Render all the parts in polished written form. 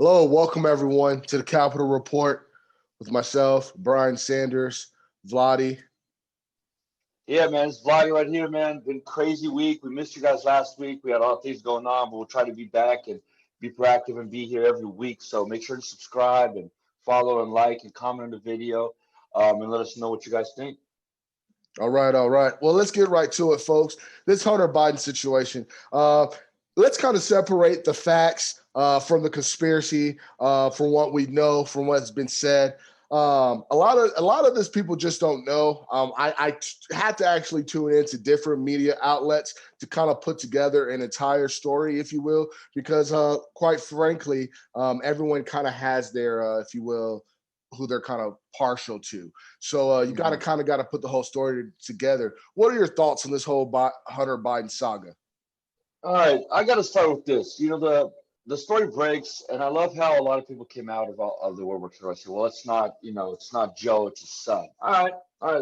Hello, welcome everyone to the Capitol Report with myself, Brian Sanders, Vladi. Yeah, man, it's Vladi right here, man. Been crazy week. We missed you guys last week. We had a lot of things going on, but we'll try to be back and be proactive and be here every week. So make sure to subscribe and follow and like and comment on the video, and let us know what you guys think. All right. Well, let's get right to it, folks. This Hunter Biden situation. Let's kind of separate the facts from the conspiracy, from what we know, from what's been said. A lot of this people just don't know. I had to actually tune into different media outlets to kind of put together an entire story, if you will, because quite frankly, everyone kind of has their, if you will, who they're kind of partial to. So you got to put the whole story together. What are your thoughts on this whole Hunter Biden saga? All right, I got to start with this. You know, the story breaks, and I love how a lot of people came out of the woodwork to say, well, it's not, it's not Joe, it's his son. All right,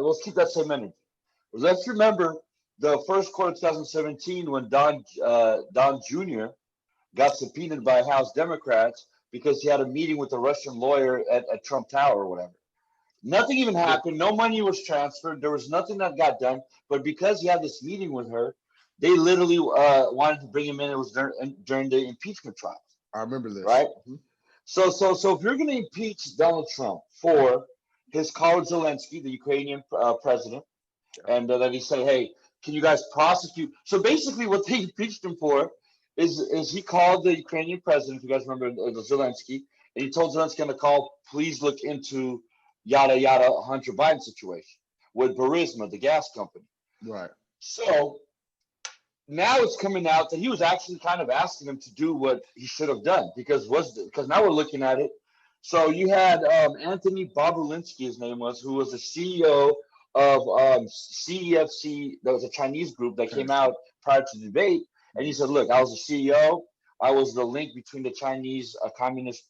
let's keep that same energy. Let's remember the first quarter of 2017 when Don Jr. got subpoenaed by House Democrats because he had a meeting with a Russian lawyer at Trump Tower or whatever. Nothing even happened. No money was transferred. There was nothing that got done. But because he had this meeting with her, they literally wanted to bring him in. It was during the impeachment trial. I remember this. Right? Mm-hmm. So if you're going to impeach Donald Trump for his colleague Zelensky, the Ukrainian president, and then he said, hey, can you guys prosecute? So basically what they impeached him for is he called the Ukrainian president, if you guys remember, Zelensky, and he told Zelensky on the call, please look into yada, yada, Hunter Biden situation with Burisma, the gas company. Right. So now it's coming out that he was actually kind of asking him to do what he should have done because now we're looking at it. So you had Anthony Bobulinski, his name was, who was the CEO of CEFC. That was a Chinese group that came out prior to the debate. And he said, look, I was the CEO. I was the link between the Chinese Communist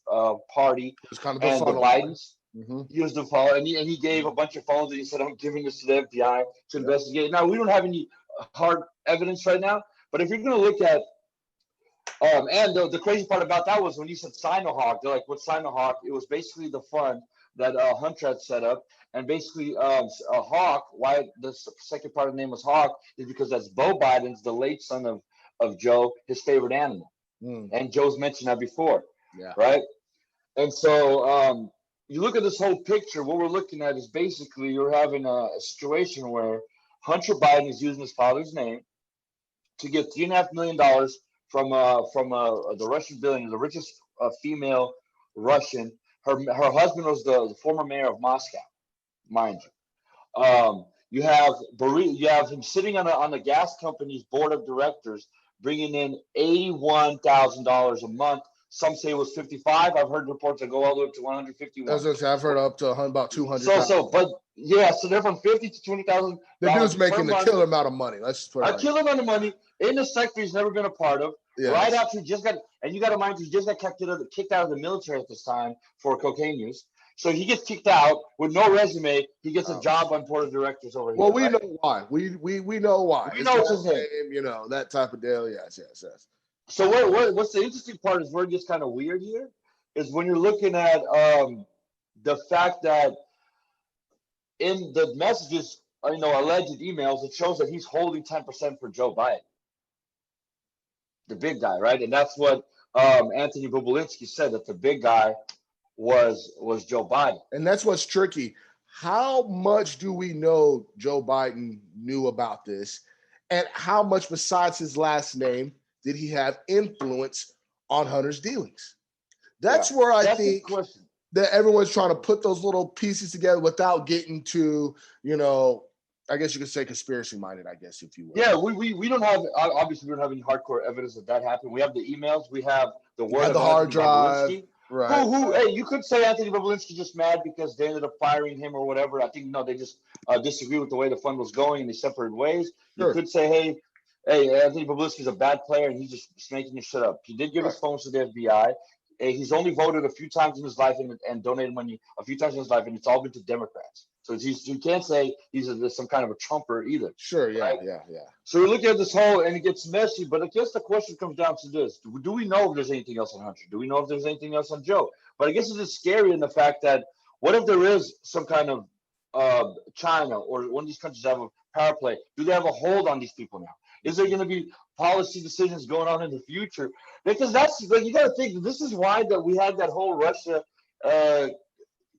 Party and the Bidens. Mm-hmm. He was the follow, and he gave a bunch of phones, and he said, I'm giving this to the FBI to investigate. Now, we don't have any hard evidence right now, but if you're going to look at, and the crazy part about that was when you said Sinohawk, they're like, what's Sinohawk? It was basically the fund that Hunter had set up. And basically, Hawk, why the second part of the name was Hawk, is because that's Beau Biden's, the late son of Joe, his favorite animal. And Joe's mentioned that before, right? And so you look at this whole picture, what we're looking at is basically you're having a situation where Hunter Biden is using his father's name to get $3.5 million from the Russian billionaire, the richest female Russian. Her husband was the former mayor of Moscow, mind you. You have him sitting on the gas company's board of directors, bringing in $81,000 a month. Some say it was 55. I've heard reports that go all the way up to 151. I've heard up to about 200. So they're from 50 to 20,000. The dude's making a killer amount of money. Let's put it killer amount of money in a sector he's never been a part of. Yes. Right after he just got, and you got to mind, he just got kicked out of the military at this time for cocaine use. So he gets kicked out with no resume. He gets a job on board of directors over here. Well, we know why. We know why. We know it's his name. That type of deal. Yes. So what's the interesting part is where it gets kind of weird here is when you're looking at the fact that in the messages, alleged emails, it shows that he's holding 10% for Joe Biden, the big guy, right? And that's what Anthony Bobulinski said, that the big guy was Joe Biden. And that's what's tricky. How much do we know Joe Biden knew about this, and how much besides his last name did he have influence on Hunter's dealings? That's where I think that everyone's trying to put those little pieces together without getting to, I guess you could say conspiracy minded, I guess, if you will. Yeah, we don't have, obviously we don't have any hardcore evidence that happened. We have the emails, we have the word of the hard drive. Right. Hey, you could say Anthony Bobulinski just mad because they ended up firing him or whatever. I think, they just disagree with the way the fund was going and they separated ways. Sure. You could say, hey, Anthony Bobulinski is a bad player and he's just making his shit up. He did give his phones to the FBI. He's only voted a few times in his life and donated money a few times in his life, and it's all been to Democrats. So you can't say he's some kind of a Trumper either. Sure, yeah, right? yeah. So we look at this whole, and it gets messy. But I guess the question comes down to this: do we know if there's anything else on Hunter? Do we know if there's anything else on Joe? But I guess it's just scary in the fact that what if there is some kind of China or one of these countries have a power play? Do they have a hold on these people now? Is there going to be policy decisions going on in the future? Because that's like you got to think. This is why that we had that whole Russia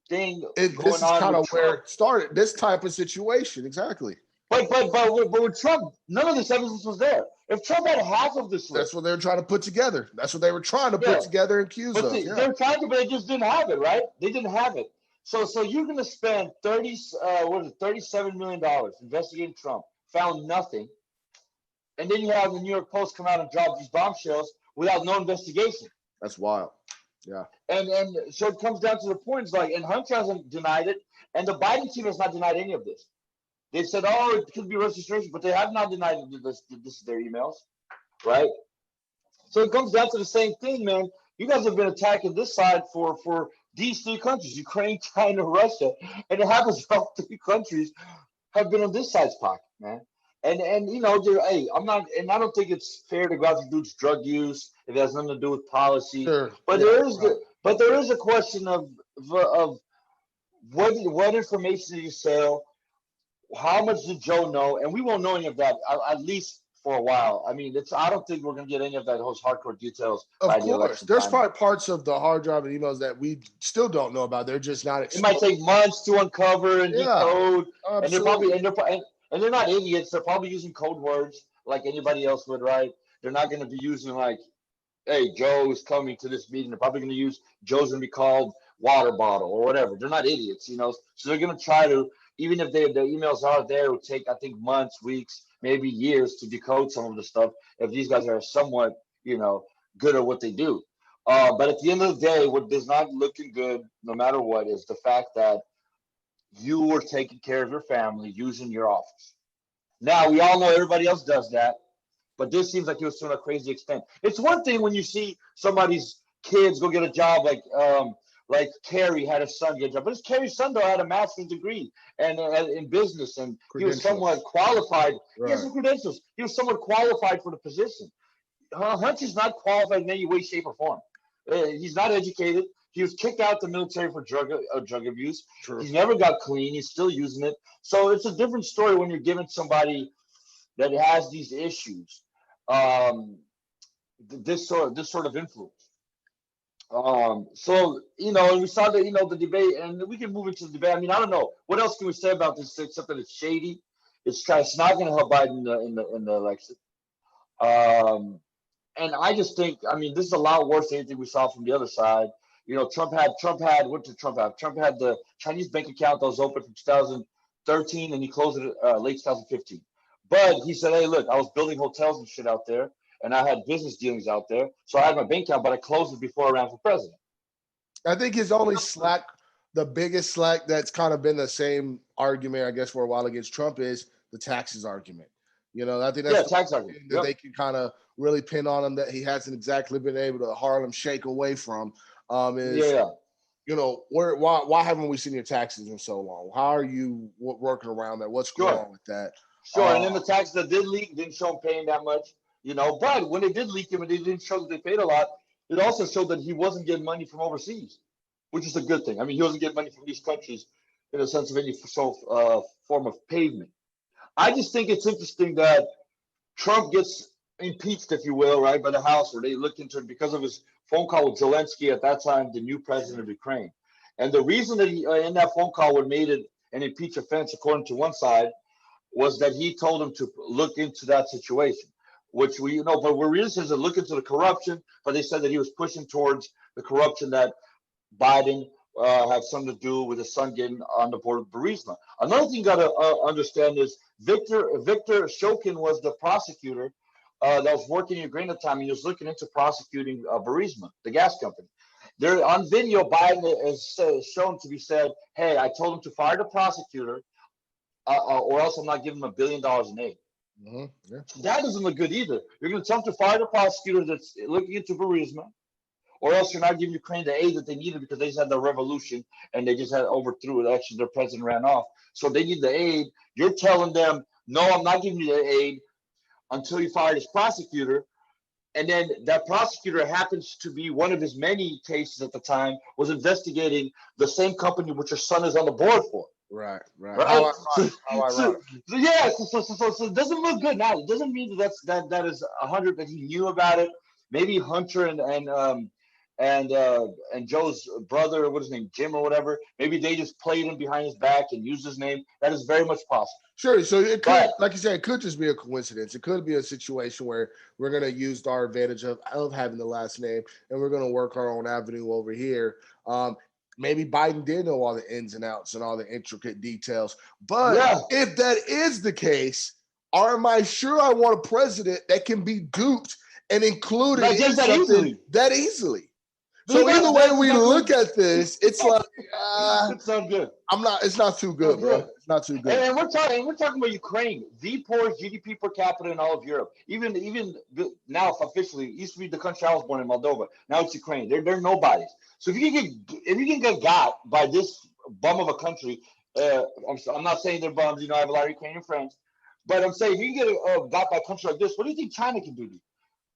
thing This going is on kind with of where Trump. it started. This type of situation, exactly. But with Trump, none of this evidence was there. If Trump had half of this That's list, what they were trying to put together. That's what they were trying to put yeah, together and accuse but of. they Yeah, were trying to, but they just didn't have it, right? They didn't have it. So you're going to spend $37 million investigating Trump, found nothing, and then you have the New York Post come out and drop these bombshells without no investigation. that's wild. Yeah, And so it comes down to the points like, and Hunter hasn't denied it, and the Biden team has not denied any of this. They've said, oh, it could be registration, but they have not denied this is their emails, right? So it comes down to the same thing, man. You guys have been attacking this side for these three countries, Ukraine, China, Russia, and it happens all three countries have been on this side's pocket, man. And hey, I'm not, and I don't think it's fair to go after dudes' drug use if it has nothing to do with policy. sure. But Yeah, there is a question of what information did you sell? How much did Joe know? And we won't know any of that at least for a while. I mean, I don't think we're going to get any of those hardcore details of by the course. election There's time. probably parts of the hard drive and emails that we still don't know about. They're just not It might exposed. take months to uncover and Yeah, decode, and absolutely. they're not idiots. They're probably using code words like anybody else would, right? They're not going to be using like, "Hey, Joe's coming to this meeting." They're probably going to use Joe's going to be called water bottle or whatever. They're not idiots, So they're going to try to, even if the emails are there, it would take I think months, weeks, maybe years to decode some of the stuff. If these guys are somewhat, good at what they do. But at the end of the day, what is not looking good, no matter what, is the fact that you were taking care of your family using your office. Now, we all know everybody else does that, but this seems like it was to a crazy extent. It's one thing when you see somebody's kids go get a job like Kerry had a son get a job, but it's Kerry's son though had a master's degree and in business, and he was somewhat qualified. He has some credentials. He was somewhat qualified for the position. Hunter's not qualified in any way, shape, or form. He's not educated. He was kicked out of the military for drug abuse. True. He's never got clean. He's still using it. So it's a different story when you're giving somebody that has these issues this sort of influence. So and we saw that the debate, and we can move into the debate. I mean, I don't know what else can we say about this except that it's shady. It's not going to help Biden in the election. And I just think, I mean, this is a lot worse than anything we saw from the other side. Trump had what did Trump have? Trump had the Chinese bank account that was open from 2013, and he closed it late 2015. But he said, hey, look, I was building hotels and shit out there, and I had business dealings out there, so I had my bank account, but I closed it before I ran for president. I think his only slack, the biggest slack that's kind of been the same argument, I guess, for a while against Trump is the taxes argument. I think that's tax argument that they can kind of really pin on him that he hasn't exactly been able to Harlem shake away from. Why haven't we seen your taxes in so long? How are you working around that? What's going on with that? Sure, and then the taxes that did leak didn't show him paying that much, But when they did leak him and they didn't show that they paid a lot, it also showed that he wasn't getting money from overseas, which is a good thing. I mean, he wasn't getting money from these countries in a sense of any form of pavement. I just think it's interesting that Trump gets impeached, if you will, right, by the House, where they look into it because of his phone call with Zelensky at that time, the new president of Ukraine. And the reason that he, in that phone call, what made it an impeach offense, according to one side, was that he told him to look into that situation, which but we're really says to look into the corruption, but they said that he was pushing towards the corruption that Biden had something to do with his son getting on the board of Burisma. Another thing you got to understand is Victor Shokin was the prosecutor that was working in Ukraine at the time. He was looking into prosecuting Burisma, the gas company. There on video, Biden is shown to be said, "Hey, I told him to fire the prosecutor, or else I'm not giving him $1 billion in aid." Mm-hmm. Yeah. So that doesn't look good either. You're going to tell him to fire the prosecutor that's looking into Burisma, or else you're not giving Ukraine the aid that they needed because they just had the revolution and they just had overthrew elections. Their president ran off, so they need the aid. You're telling them, no, I'm not giving you the aid until you fire this prosecutor. And then that prosecutor happens to be one of his many cases at the time was investigating the same company which your son is on the board for. Right. Right. How ironic. So yeah. So it doesn't look good now. It doesn't mean that is 100 that he knew about it. Maybe Hunter and Joe's brother, what is his name, Jim or whatever. Maybe they just played him behind his back and used his name. That is very much possible. Sure. So it could, like you said, it could just be a coincidence. It could be a situation where we're going to use our advantage of having the last name, and we're going to work our own avenue over here. Maybe Biden did know all the ins and outs and all the intricate details. But if that is the case, am I sure I want a president that can be duped and included in something that easily? So either way we look at this, it's like it's not good. It's not too good, bro. It's not too good. And we're talking about Ukraine, the poorest GDP per capita in all of Europe. Even now, officially, it used to be the country I was born in, Moldova. Now it's Ukraine. They're nobodies. So if you can get got by this bum of a country, I'm not saying they're bums. I have a lot of Ukrainian friends, but I'm saying if you can get got by a country like this, what do you think China can do to you?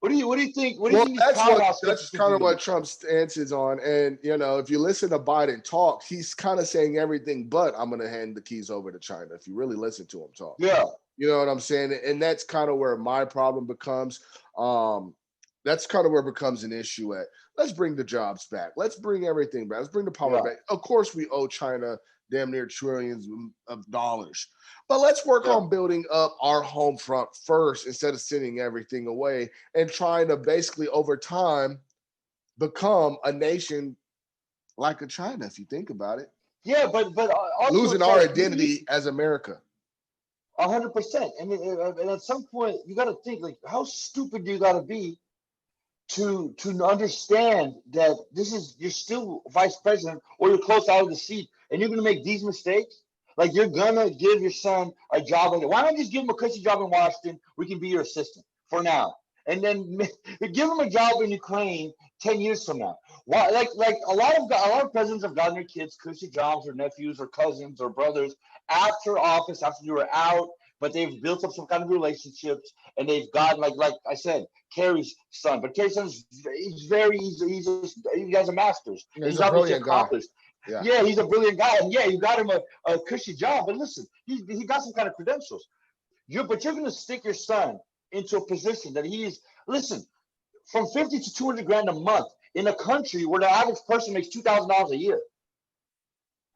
What do you think? That's kind of what Trump's stance is on. And, if you listen to Biden talk, he's kind of saying everything but I'm going to hand the keys over to China. If you really listen to him talk. Yeah. You know what I'm saying? And that's kind of where my problem becomes. That's kind of where it becomes an issue at. Let's bring the jobs back. Let's bring everything back. Let's bring the power back. Of course, we owe China damn near trillions of dollars. But let's work on building up our home front first instead of sending everything away and trying to basically over time become a nation like a China, if you think about it. Yeah, but also losing our identity as America. 100%. And at some point, you got to think, like, how stupid do you got to be to understand that you're still vice president or you're close out of the seat and you're going to make these mistakes? Like, you're going to give your son a job. Why not just give him a cushy job in Washington? We can be your assistant for now. And then give him a job in Ukraine 10 years from now. Why? Like a lot of presidents have gotten their kids cushy jobs or nephews or cousins or brothers after office, after you were out, but they've built up some kind of relationships and they've gotten, like I said, Kerry's son. But Kerry's son he's very easy. He has a master's. He's obviously accomplished. Yeah, he's a brilliant guy. And yeah, you got him a cushy job. But listen, he got some kind of credentials. But you're going to stick your son into a position that from 50 to 200 grand a month in a country where the average person makes $2,000 a year.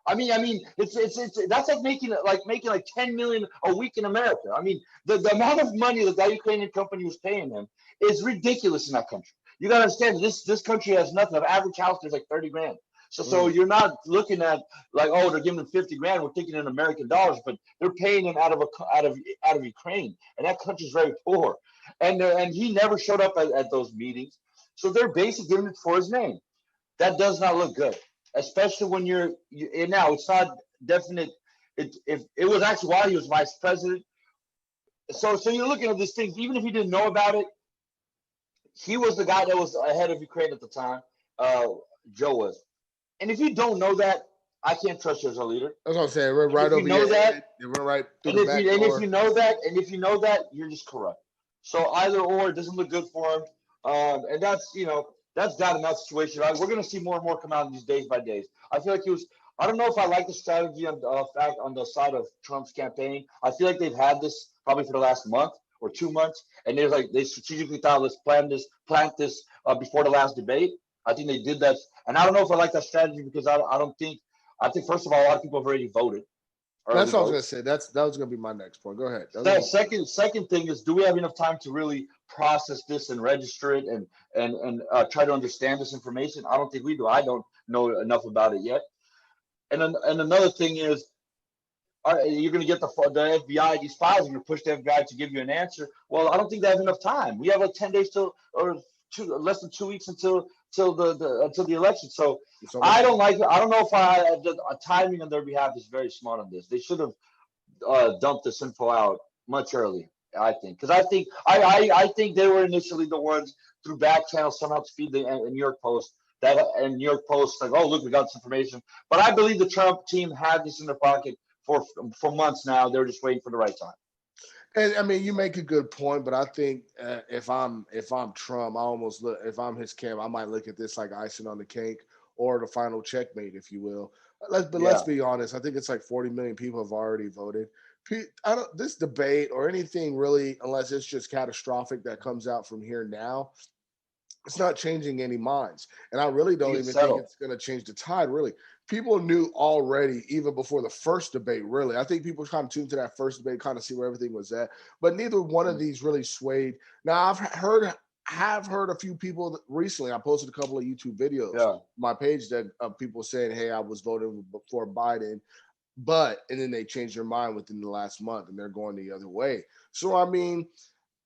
I mean, it's that's like making like 10 million a week in America. I mean, the amount of money that Ukrainian company was paying him is ridiculous in that country. You got to understand this country has nothing. The average house there's like 30 grand. So you're not looking at like, oh, they're giving him 50 grand. We're thinking in American dollars, but they're paying him out of Ukraine, and that country's very poor. And he never showed up at those meetings. So they're basically giving it for his name. That does not look good, especially when now it's not definite. If it was actually while he was vice president. So you're looking at this thing. Even if he didn't know about it, he was the guy that was ahead of Ukraine at the time. Joe was. And if you don't know that, I can't trust you as a leader. That's what I'm saying. We're right over your head. We're right. And if you know that, you're just corrupt. So either or, it doesn't look good for him. And that's got in that situation. We're going to see more and more come out in these days by days. I feel like I don't know if I like the strategy on the side of Trump's campaign. I feel like they've had this probably for the last month or 2 months, and they strategically thought, let's plant this before the last debate. I think they did that, and I don't know if I like that strategy because I think first of all, a lot of people have already voted. That's what I was going to say. That was going to be my next point. Go ahead. Second thing is, do we have enough time to really process this and register it and try to understand this information? I don't think we do. I don't know enough about it yet. And another thing is, you're going to get the FBI these files and you're push the FBI to give you an answer. Well, I don't think they have enough time. We have like 10 days less than 2 weeks until the election. So I don't like it. I don't know if a timing on their behalf is very smart on this. They should have dumped this info out much earlier. I think because I think they were initially the ones through back channels somehow to feed the New York Post that and New York Post like, oh look, we got this information. But I believe the Trump team had this in their pocket for months now. They're just waiting for the right time. And I mean, you make a good point, but I think if I'm Trump, I almost look, if I'm his camp, I might look at this like icing on the cake or the final checkmate, if you will. Let's be honest. I think it's like 40 million people have already voted. I don't this debate or anything really, unless it's just catastrophic that comes out from here now, it's not changing any minds. And I really don't even think it's going to change the tide, really. People knew already, even before the first debate, really. I think people kind of tuned to that first debate, kind of see where everything was at. But neither one of these really swayed. Now, have heard a few people recently. I posted a couple of YouTube videos on my page that people saying, hey, I was voting for Biden, and then they changed their mind within the last month and they're going the other way. So, I mean,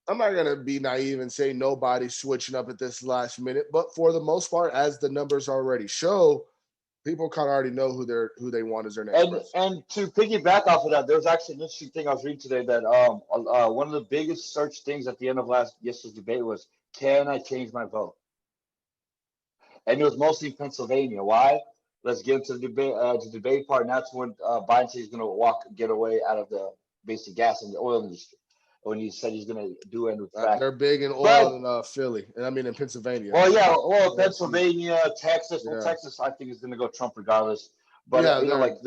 I'm not going to be naive and say nobody's switching up at this last minute, but for the most part, as the numbers already show, people kind of already know who they want as their next president. And to piggyback off of that, there was actually an interesting thing I was reading today that one of the biggest search things at the end of yesterday's debate was, can I change my vote? And it was mostly Pennsylvania. Why? Let's get into the debate part, and that's when Biden said he's going to get away out of the basic gas and the oil industry. When he said he's going to do it with fracking. They're big in oil in Philly, and I mean in Pennsylvania. Well, yeah, Pennsylvania, Texas. Well, Texas, I think is going to go Trump regardless. But like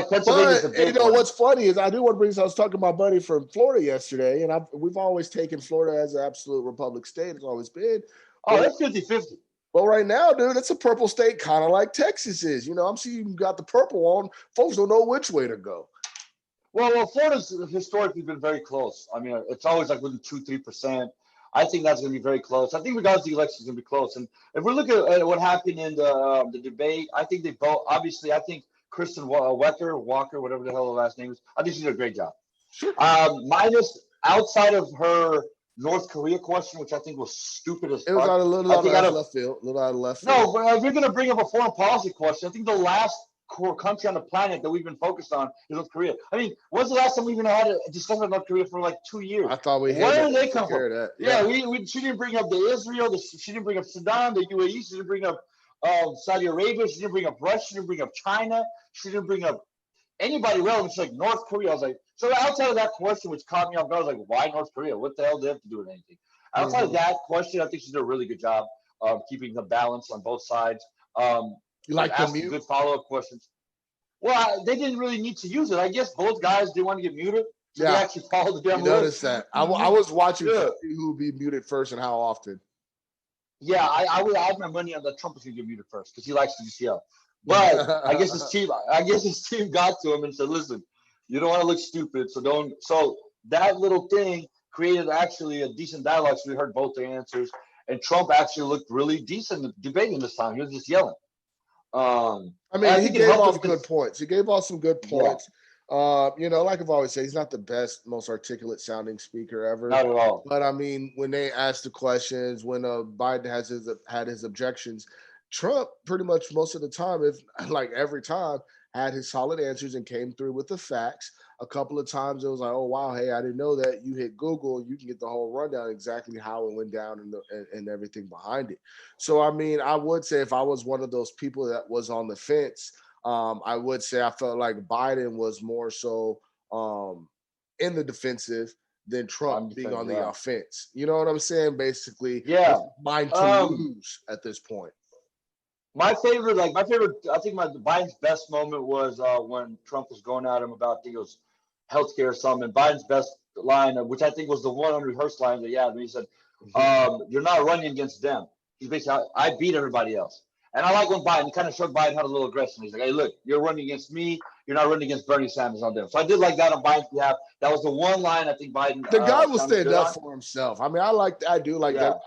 Pennsylvania is the big one. What's funny is I do want to bring. I was talking to my buddy from Florida yesterday, and we've always taken Florida as an absolute Republic state. It's always been. Oh, that's 50-50. Well, right now, dude, it's a purple state, kind of like Texas is. I'm seeing you got the purple on. Folks don't know which way to go. Well, Florida's historically been very close. I mean, it's always like within 2-3%. I think that's going to be very close. I think regardless of the election, it's going to be close. And if we look at what happened in the debate, I think they both. Obviously, I think Kristen Walker, whatever the hell her last name is, I think she did a great job. Sure. Minus outside of her North Korea question, which I think was stupid as fuck. It was a little out of left field. No, but if you're going to bring up a foreign policy question, I think the last country on the planet that we've been focused on is North Korea. I mean, when's the last time we even had a discussion about North Korea for like 2 years? I thought we had. Where did they come from? That. Yeah, she didn't bring up the Israel. She didn't bring up Sudan, the UAE. She didn't bring up Saudi Arabia. She didn't bring up Russia. She didn't bring up China. She didn't bring up anybody relevant. She's like North Korea. I was like, so outside of that question, which caught me off guard, I was like, why North Korea? What the hell do they have to do with anything? Outside of that question, I think she did a really good job of keeping the balance on both sides. You like the mute? Good follow-up questions. Well, they didn't really need to use it. I guess both guys didn't want to get muted. So they actually followed the damn list. Noticed that. I was watching to see who would be muted first and how often. Yeah, I had my money on that Trump was going to get muted first because he likes the DCL. But I guess his team got to him and said, listen, you don't want to look stupid, so don't. So that little thing created actually a decent dialogue. So we heard both the answers. And Trump actually looked really decent debating this time. He was just yelling. I mean, he gave off good points. He gave off some good points. Yeah. Like I've always said, he's not the best, most articulate sounding speaker ever. Not at all. But I mean, when they ask the questions, when Biden had his objections, Trump pretty much most of the time, if like every time, had his solid answers and came through with the facts. A couple of times it was like, oh wow, hey, I didn't know that. You hit Google, you can get the whole rundown exactly how it went down and everything behind it. So I mean, I would say if I was one of those people that was on the fence, I would say I felt like Biden was more so in the defensive than Trump being on the offense. You know what I'm saying? Basically, mind to lose at this point. My favorite, I think Biden's best moment was when Trump was going at him about, I think it was healthcare or something. And Biden's best line, which I think was the one unrehearsed line that he said, you're not running against them. He's basically, I beat everybody else. And I like when Biden kind of showed Biden had a little aggression. He's like, hey, look, you're running against me. You're not running against Bernie Sanders on them. So I did like that on Biden's behalf. That was the one line I think Biden. The guy will stand up for himself. I mean, I do like that.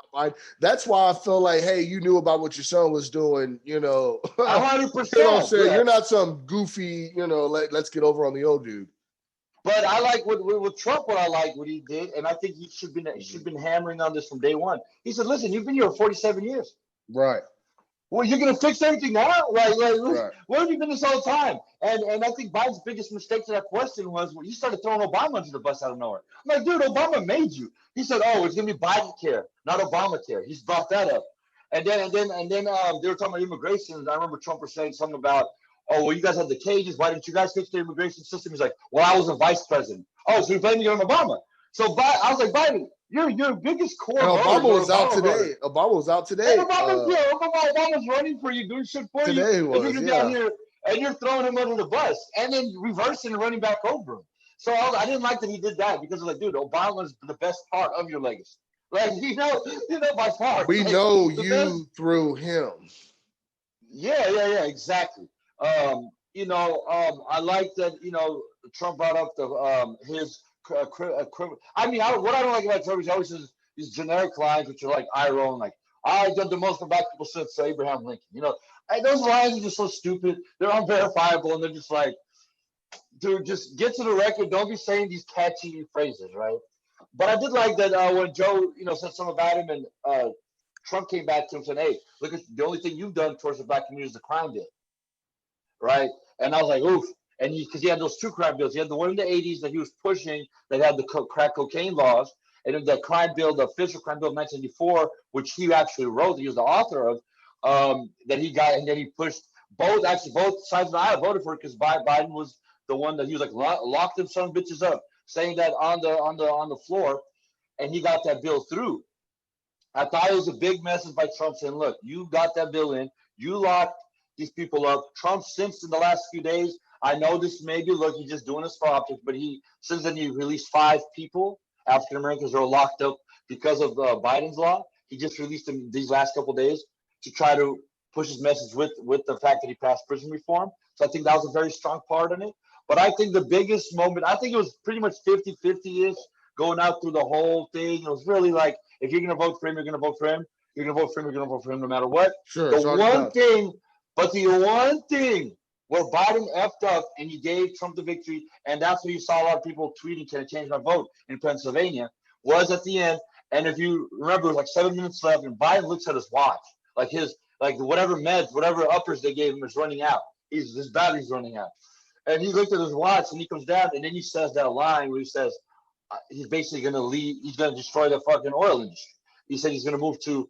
That's why I feel like, hey, you knew about what your son was doing, 100%. You know what I'm saying? You're not some goofy, let's get over on the old dude. But I like with Trump, what he did, and I think he should been hammering on this from day one. He said, listen, you've been here for 47 years. Right. well, you're gonna fix everything now? Right. Where have you been this whole time? And I think Biden's biggest mistake to that question was when he started throwing Obama under the bus out of nowhere. I'm like, dude, Obama made you. He said, oh, it's gonna be Biden care, not Obamacare. He's brought that up. And then they were talking about immigration. And I remember Trump was saying something about, oh, well, you guys have the cages. Why didn't you guys fix the immigration system? He's like, well, I was a vice president. Oh, so you're blaming it on Obama. So I was like, Biden, your biggest core And voter, Obama was out Obama today. voter. Obama was out today. And Obama's running for you, doing shit for you. Today And was, you're yeah. down here and you're throwing him under the bus and then reversing and running back over him. So I didn't like that he did that because I was like, dude, Obama's the best part of your legacy. Like, by far. We like, know the you best. through him. Yeah, exactly. I like that, Trump brought up his I mean, what I don't like about Trump is he always says these generic lines, which are like Iron, like I've done the most for black people since Abraham Lincoln. And those lines are just so stupid. They're unverifiable, and they're just like, dude, just get to the record. Don't be saying these catchy phrases, right? But I did like that when Joe, said something about him, and Trump came back to him and said, "Hey, look, at the only thing you've done towards the black community is the crime bill." Right? And I was like, oof. And because he had those two crime bills. He had the one in the 80s that he was pushing that had the crack cocaine laws. And then the crime bill, the official crime bill of 1994, which he actually wrote, he was the author of, that he got, and then he pushed both sides of the aisle voted for it because Biden was the one that he was like, lock them son of bitches up, saying that on the floor, and he got that bill through. I thought it was a big message by Trump saying, look, you got that bill in, you locked these people up. Trump, since in the last few days, I know this may be, look, he's just doing this for optics, but since then he released 5 people, African Americans, who are locked up because of Biden's law. He just released them these last couple of days to try to push his message with the fact that he passed prison reform. So I think that was a very strong part in it. But I think the biggest moment, I think it was pretty much 50-50-ish going out through the whole thing. It was really like, if you're going to vote for him, you're going to vote for him. You're going to vote for him, you're going to vote for him no matter what. Sure. The one thing where Biden effed up and he gave Trump the victory, and that's where you saw a lot of people tweeting, can I change my vote in Pennsylvania, was at the end. And if you remember, it was like 7 minutes left, and Biden looks at his watch, like whatever meds, whatever uppers they gave him is running out. His battery's running out. And he looked at his watch, and he comes down, and then he says that line where he says, he's basically going to leave. He's going to destroy the fucking oil industry. He said he's going to move to,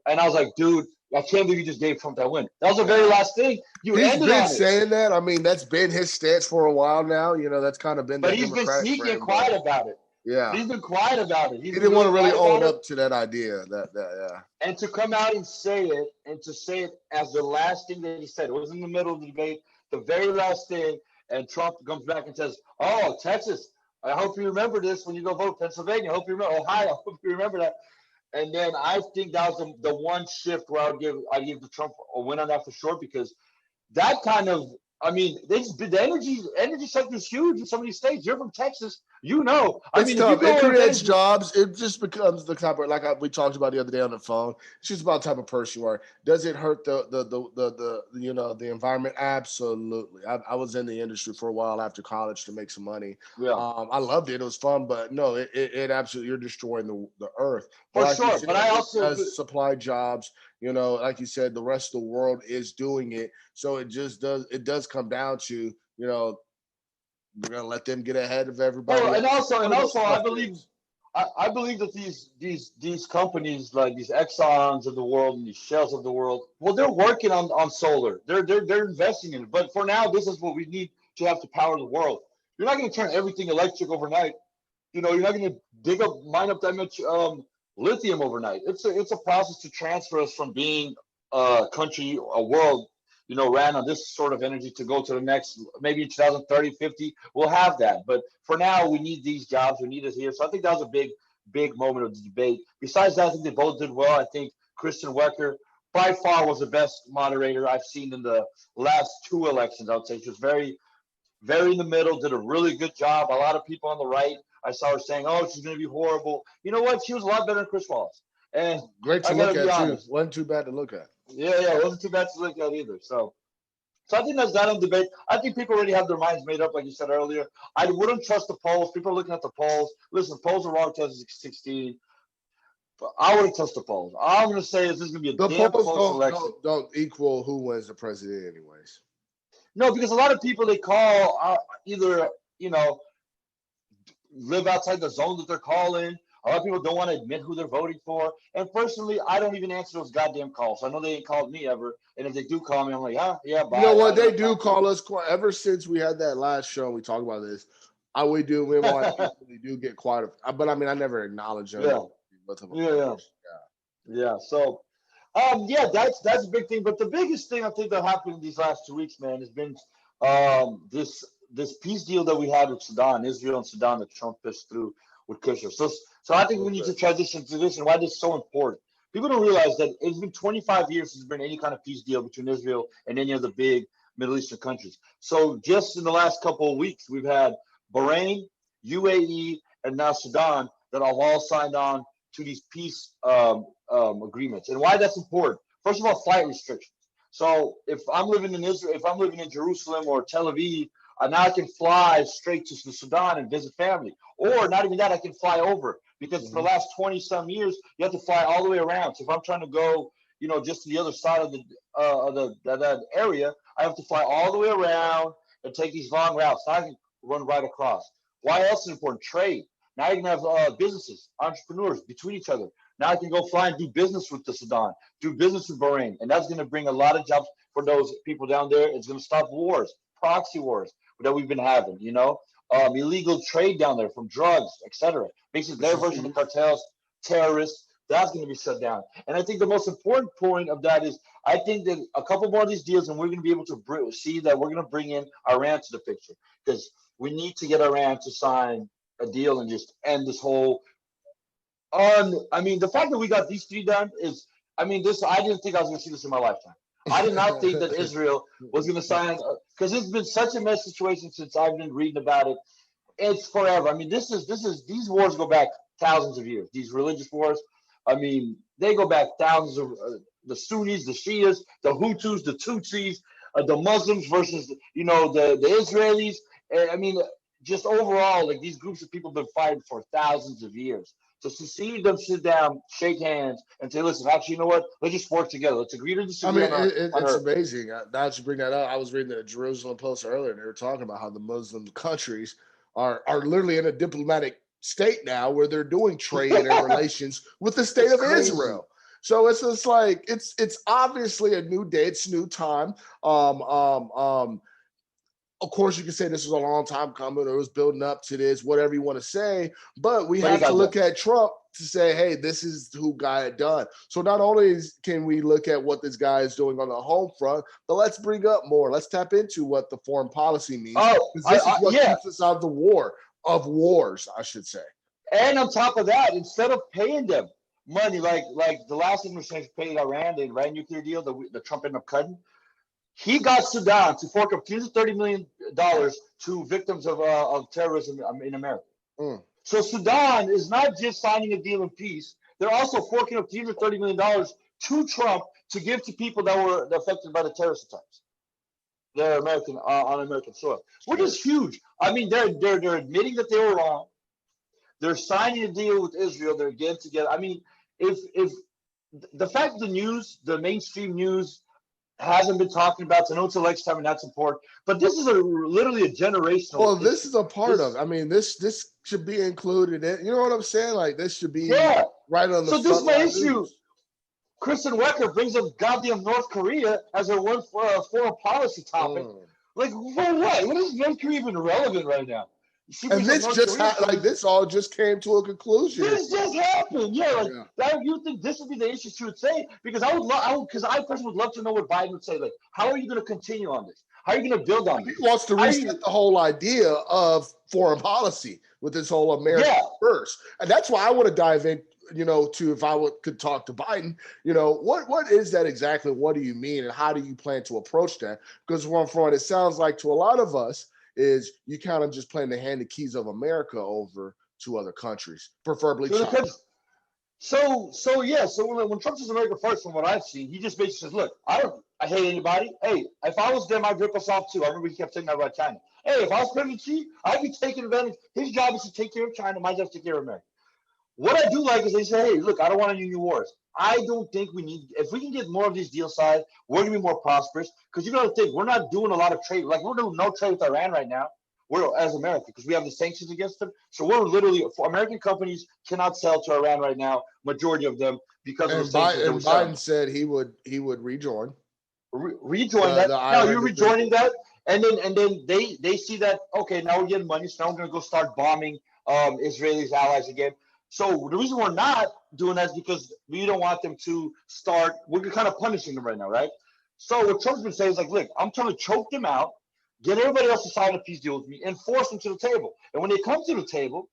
and I was like, dude, I can't believe you just gave Trump that win. That was the very last thing. He's been saying that. I mean, that's been his stance for a while now. That's kind of been. But he's been sneaky and quiet about it. Yeah, he's been quiet about it. He didn't want to really own up to that idea. Yeah. And to come out and say it, and to say it as the last thing that he said, it was in the middle of the debate, the very last thing, and Trump comes back and says, "Oh, Texas, I hope you remember this when you go vote. Pennsylvania, I hope you remember. Ohio, I hope you remember that." And then I think that was the one shift where I give the Trump a win on that for sure, because that kind of, I mean, the energy sector is huge in some of these states. You're from Texas, It's tough. It creates jobs. It just becomes the type of, like we talked about the other day on the phone. It's just about the type of person you are. Does it hurt the environment? Absolutely. I was in the industry for a while after college to make some money. Yeah. I loved it. It was fun, but no, it absolutely, you're destroying the earth. For sure. But I also does supply jobs. Like you said, the rest of the world is doing it. So it does come down to, we're gonna let them get ahead of everybody. Oh, and also, I believe that these companies like these Exxons of the world and these Shells of the world, well, they're working on solar. They're investing in it. But for now, this is what we need to have to power the world. You're not going to turn everything electric overnight. You're not going to mine up that much lithium overnight. It's a process to transfer us from being a country, a world, ran on this sort of energy to go to the next, maybe in 2030, 50, we'll have that. But for now, we need these jobs. We need it here. So I think that was a big moment of the debate. Besides that, I think they both did well. I think Kristen Wecker by far was the best moderator I've seen in the last 2 elections. I would say she was very, very in the middle, did a really good job. A lot of people on the right, I saw her saying, "Oh, she's going to be horrible." You know what? She was a lot better than Chris Wallace. And great to look at too. Wasn't too bad to look at. Yeah, it wasn't too bad to look at either. So I think that's that on debate. I think people already have their minds made up, like you said earlier. I wouldn't trust the polls. People are looking at the polls. Listen, polls are wrong. 2016. I wouldn't trust the polls. All I'm going to say is this is going to be The a damn polls close election. don't equal who wins the president, anyways. No, because a lot of people they call either, you know, live outside the zone that they're calling. A lot of people don't want to admit who they're voting for. And personally, I don't even answer those goddamn calls. So I know they ain't called me ever. And if they do call me, I'm like, yeah, bye. You know what? They do call us ever since we had that last show. We talked about this. We do get quite a. But I mean, I never acknowledge them. Yeah. So, yeah, that's a big thing. But the biggest thing I think that happened in these last 2 weeks, man, has been this peace deal that we had with Sudan, Israel and Sudan, that Trump pushed through with Kushner. So I think we need to transition to this and why this is so important. People don't realize that it's been 25 years since there's been any kind of peace deal between Israel and any of the big Middle Eastern countries. So just in the last couple of weeks, we've had Bahrain, UAE, and now Sudan that have all signed on to these peace agreements. And why that's important? First of all, flight restrictions. So if I'm living in Israel, if I'm living in Jerusalem or Tel Aviv, now I can fly straight to Sudan and visit family. Or not even that, I can fly over because for the last 20 some years, you have to fly all the way around. So if I'm trying to go, just to the other side of that area, I have to fly all the way around and take these long routes. Now I can run right across. Why else is important? Trade. Now you can have businesses, entrepreneurs between each other. Now I can go fly and do business with the Sudan, do business with Bahrain, and that's going to bring a lot of jobs for those people down there. It's going to stop wars, proxy wars that we've been having. Illegal trade down there from drugs, etc. Basically, their version of cartels, terrorists. That's going to be shut down. And I think the most important point of that is I think that a couple more of these deals, and we're going to be able to see that we're going to bring in Iran to the picture because we need to get Iran to sign a deal and just end this whole. The fact that we got these three done is, I didn't think I was going to see this in my lifetime. I did not think that Israel was going to sign because it's been such a mess situation since I've been reading about it. It's forever. These wars go back thousands of years. These religious wars, they go back thousands of the Sunnis, the Shias, the Hutus, the Tutsis, the Muslims versus the Israelis. Just overall, like these groups of people have been fighting for thousands of years. So to see them sit down, shake hands, and say, "Listen, actually, you know what? Let's just work together. Let's agree to disagree." It's amazing. Now that you bring that up, I was reading the Jerusalem Post earlier, and they were talking about how the Muslim countries are literally in a diplomatic state now, where they're doing trade and relations with the state of Israel. So it's just like it's obviously a new day. It's new time. Of course, you can say this was a long time coming, or it was building up to this, whatever you want to say. But we have to look at Trump to say, hey, this is who got it done. So not only can we look at what this guy is doing on the home front, but let's bring up more. Let's tap into what the foreign policy means. This is what keeps us out of the wars, I should say. And on top of that, instead of paying them money like the last administration paid Iran, the Iran nuclear deal that Trump ended up cutting, he got Sudan to fork up $230 million to victims of terrorism in America. So Sudan is not just signing a deal in peace; they're also forking up $230 million to Trump to give to people that were affected by the terrorist attacks. They're American on American soil, which is huge. They're admitting that they were wrong. They're signing a deal with Israel. They're getting together. If the fact that the mainstream news hasn't been talking about, so I know it's election time and that's important, but this is literally a generational. Well, this is a part of it. This should be included in. You know what I'm saying? Like this should be right on the. So this is my issue. Kristen Wecker brings up goddamn North Korea as her one foreign policy topic. Like for what? What is North Korea even relevant right now? And this this all just came to a conclusion. This just happened. You think this would be the issue she would say? Because I personally would love to know what Biden would say. Like, how are you going to continue on this? How are you going to build on this? He wants to reset the whole idea of foreign policy with this whole America first. And that's why I want to dive in, to if I could talk to Biden, what is that exactly? What do you mean? And how do you plan to approach that? Because from it sounds like to a lot of us, is you kind of just plan to hand the keys of America over to other countries, preferably China. So when Trump says America first, from what I've seen, he just basically says, look, I hate anybody. Hey, if I was them, I'd rip us off too. I remember he kept saying that about China. Hey, if I was President Xi, I'd be taking advantage. His job is to take care of China. My job is to take care of America. What I do like is they say, hey, look, I don't want any new wars. I don't think we need, if we can get more of these deals signed, we're going to be more prosperous. Because you got to think, we're not doing a lot of trade. Like, we're doing no trade with Iran right now. We're, as America, because we have the sanctions against them. So we're literally, for American companies cannot sell to Iran right now, majority of them, because of the sanctions that we sell. Biden said he would rejoin. Rejoin that. The Now you're island rejoining that, and then they see that, okay, now we're getting money, so now we're gonna go start bombing Israelis allies again. So the reason we're not doing that is because we don't want them to start. We're kind of punishing them right now, right? So what Trump's been saying is like, look, I'm trying to choke them out, get everybody else to sign a peace deal with me, and force them to the table. And when they come to the table,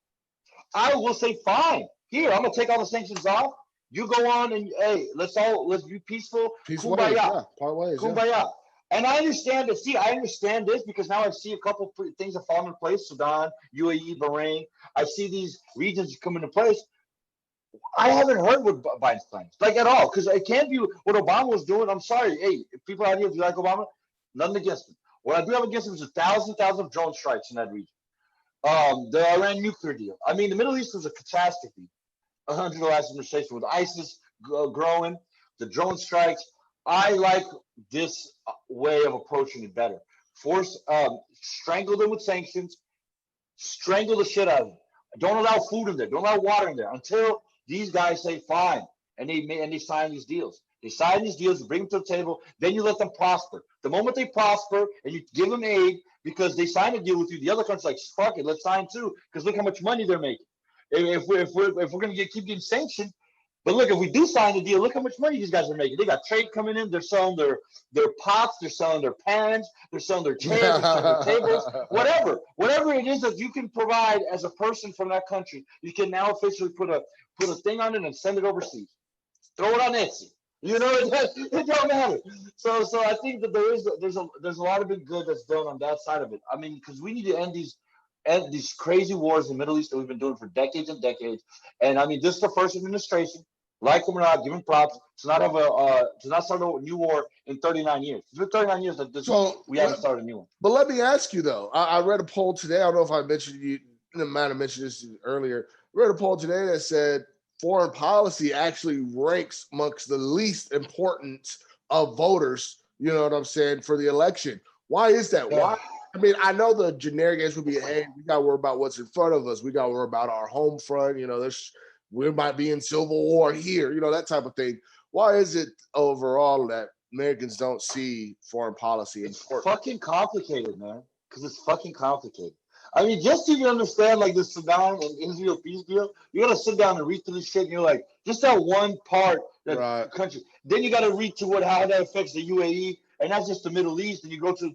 I will say, fine, here, I'm gonna take all the sanctions off. You go on and hey, let's be peaceful. Peace Kumbaya. ways, yeah. Part ways, Kumbaya. yeah. And I understand this. See, I understand this because now I see a couple things that fall into place. Sudan, UAE, Bahrain. I see these regions come into place. I haven't heard what Biden's plans, like at all, because it can't be what Obama was doing. I'm sorry. Hey, if people out here, if you like Obama, nothing against him. What I do have against him is 1,000 drone strikes in that region. The Iran nuclear deal. I mean, the Middle East was a catastrophe under the last administration with ISIS growing, the drone strikes. I like this way of approaching it better. Strangle them with sanctions, strangle the shit out of them. Don't allow food in there. Don't allow water in there until these guys say fine, and they sign these deals. They sign these deals, you bring them to the table, then you let them prosper. The moment they prosper and you give them aid because they sign a deal with you, the other country's like, fuck it, let's sign too, because look how much money they're making. If we're going to keep getting sanctioned, but look, if we do sign the deal, look how much money these guys are making. They got trade coming in. They're selling their pots. They're selling their pans. They're selling their chairs. They're selling their tables. Whatever it is that you can provide as a person from that country, you can now officially put a thing on it and send it overseas. Throw it on Etsy. You know, it don't matter. So I think that there's a lot of good that's done on that side of it. I mean, because we need to end these crazy wars in the Middle East that we've been doing for decades and decades. And I mean, this is the first administration, like them or not, give them props, to not start a new war in 39 years. It's been 39 years that we haven't started a new one. But let me ask you though, I read a poll today. I don't know if I mentioned you, I might have mentioned this earlier. I read a poll today that said foreign policy actually ranks amongst the least important of voters. You know what I'm saying, for the election. Why is that? Yeah. Why? I mean, I know the generic answer would be, hey, we got to worry about what's in front of us. We got to worry about our home front. You know, we might be in civil war here, you know, that type of thing. Why is it overall that Americans don't see foreign policy important? It's fucking complicated, man, because it's fucking complicated. I mean, just to even understand like the Sudan and Israel peace deal, you got to sit down and read through this shit, and you're like, just that one part, that right. country. Then you got to read to how that affects the UAE, and that's just the Middle East. And you go to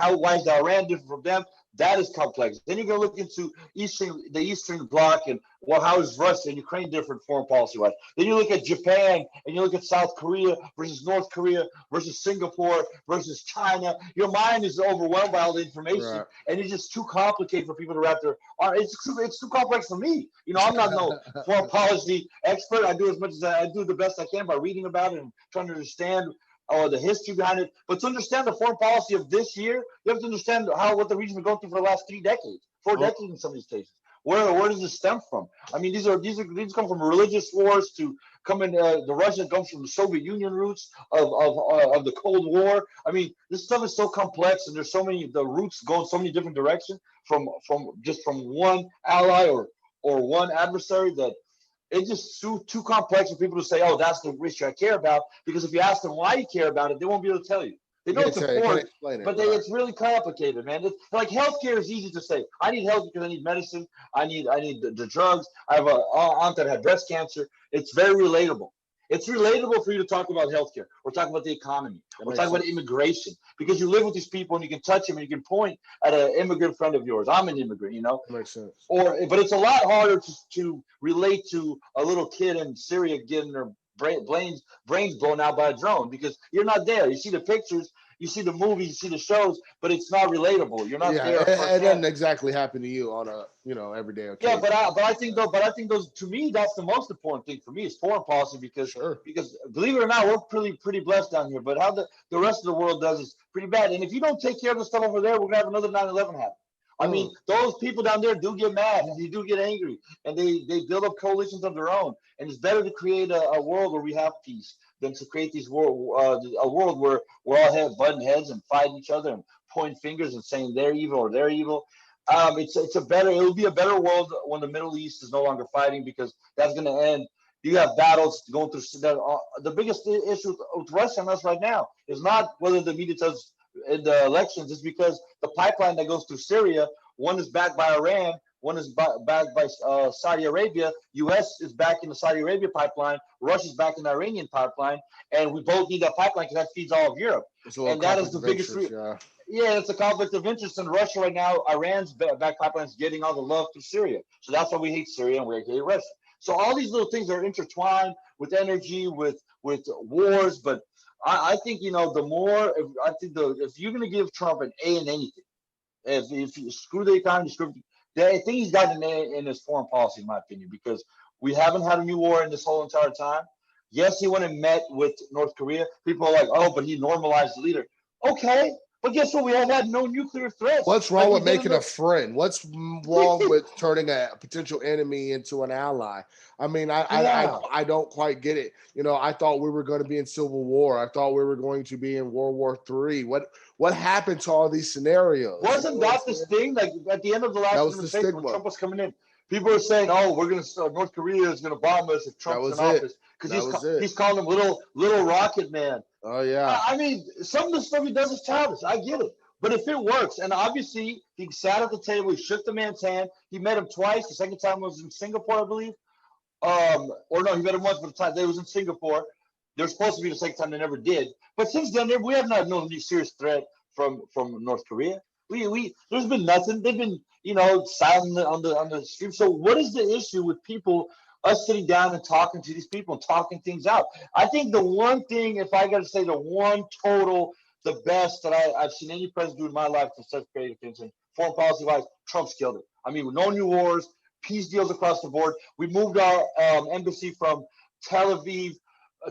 why is Iran different from them? That is complex. Then you go look into the Eastern Bloc and how is Russia and Ukraine different foreign policy wise. Then you look at Japan and you look at South Korea versus North Korea versus Singapore versus China. Your mind is overwhelmed by all the information, right. and it's just too complicated for people to wrap their. It's too complex for me. You know, I'm not no foreign policy expert. I do as much as I do the best I can by reading about it and trying to understand the history behind it. But to understand the foreign policy of this year, you have to understand what the region has gone through for the last 3 decades, 4 decades in some of these cases. Where does this stem from? I mean, these come from religious wars to coming. The Russia comes from the Soviet Union roots of the Cold War. I mean, this stuff is so complex, and there's so many. The roots go in so many different directions from one ally or one adversary that. It's just too complex for people to say, oh, that's the issue I care about. Because if you ask them why you care about it, they won't be able to tell you. They know it's important, but it's really complicated, man. It's like healthcare is easy to say. I need health because I need medicine. I need the drugs. I have an aunt that had breast cancer. It's very relatable. It's relatable for you to talk about healthcare or talk about the economy or talk about immigration because you live with these people and you can touch them and you can point at an immigrant friend of yours. I'm an immigrant, you know. That makes sense. But it's a lot harder to relate to a little kid in Syria getting their brains blown out by a drone because you're not there. You see the pictures, you see the movies, you see the shows, but it's not relatable. You're not there. It doesn't exactly happen to you on a everyday occasion. Yeah, but I think those to me that's the most important thing for me is foreign policy because believe it or not we're pretty blessed down here. But how the rest of the world does is pretty bad. And if you don't take care of the stuff over there, we're gonna have another 9/11 happen. I mean, those people down there do get mad and they do get angry and they build up coalitions of their own. And it's better to create a world where we have peace than to create a world where we're all butting heads and fighting each other and pointing fingers and saying they're evil or they're evil. It'll be a better world when the Middle East is no longer fighting, because that's going to end. You have battles going through the biggest issue with Russia and us right now is not whether the media tells in the elections, is because the pipeline that goes through Syria, one is backed by Iran, one is backed by Saudi Arabia. U.S. is backing the Saudi Arabia pipeline, Russia's backing the Iranian pipeline, and we both need that pipeline because that feeds all of Europe. And that is the biggest. Yeah, it's a conflict of interest in Russia right now. Iran's back pipeline is getting all the love through Syria, so that's why we hate Syria and we hate Russia. So all these little things are intertwined with energy, with wars. But I think the more if you're going to give Trump an A in anything, if you screw the economy, I think he's got an A in his foreign policy, in my opinion, because we haven't had a new war in this whole entire time. Yes, he went and met with North Korea. People are like, oh, but he normalized the leader. Okay. But guess what? We have had no nuclear threats. What's wrong with making a friend? What's wrong with turning a potential enemy into an ally? I mean, I don't quite get it. I thought we were going to be in Civil War. I thought we were going to be in World War III. What happened to all these scenarios? Wasn't that this thing? Like at the end of the last administration, when Trump was coming in, people were saying, "Oh, we're going to North Korea is going to bomb us if Trump's in office," because he's calling him little rocket man. Oh yeah. I mean, some of the stuff he does is childish. I get it, but if it works, and obviously he sat at the table, he shook the man's hand, he met him twice. The second time was in Singapore, I believe. Or no, he met him once, but the time they was in Singapore. They're supposed to be the second time, they never did. But since then, we have not known any serious threat from North Korea. There's been nothing. They've been silent on the stream. So what is the issue with us sitting down and talking to these people and talking things out? I think the one thing, if I got to say the one the best that I've seen any president do in my life to such great attention, foreign policy wise, Trump's killed it. I mean, with no new wars, peace deals across the board. We moved our embassy from Tel Aviv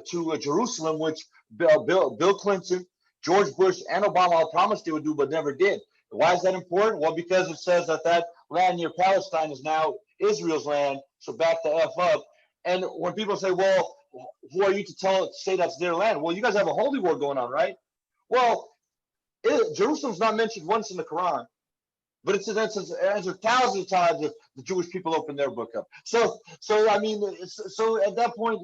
to Jerusalem, which Bill Clinton, George Bush, and Obama all promised they would do, but never did. Why is that important? Well, because it says that land near Palestine is now Israel's land, so back the F up. And when people say, well, who are you to say that's their land? Well, you guys have a holy war going on, right? Well, Jerusalem's not mentioned once in the Quran, but it's answered thousands of times if the Jewish people open their book up. So I mean, so at that point,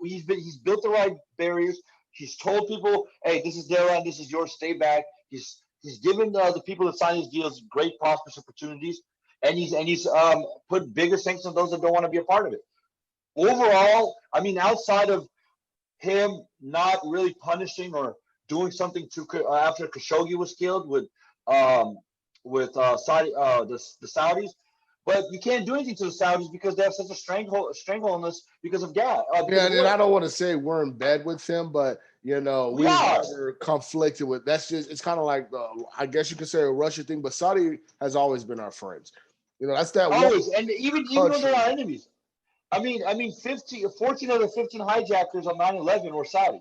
he's built the right barriers. He's told people, hey, this is their land, this is yours, stay back. He's given the people that sign these deals great prosperous opportunities, and he's put bigger sanctions on those that don't want to be a part of it. Overall, I mean, outside of him not really punishing or doing something after Khashoggi was killed with Saudi the Saudis, but you can't do anything to the Saudis because they have such a stranglehold on us because of gas. And I don't want to say we're in bed with him, but we've never conflicted with. That's just it's kind of like I guess you could say a Russia thing, but Saudi has always been our friends. That's that always, and even though they're our enemies. I mean, 14 of the 15 hijackers on 9/11 were Saudis.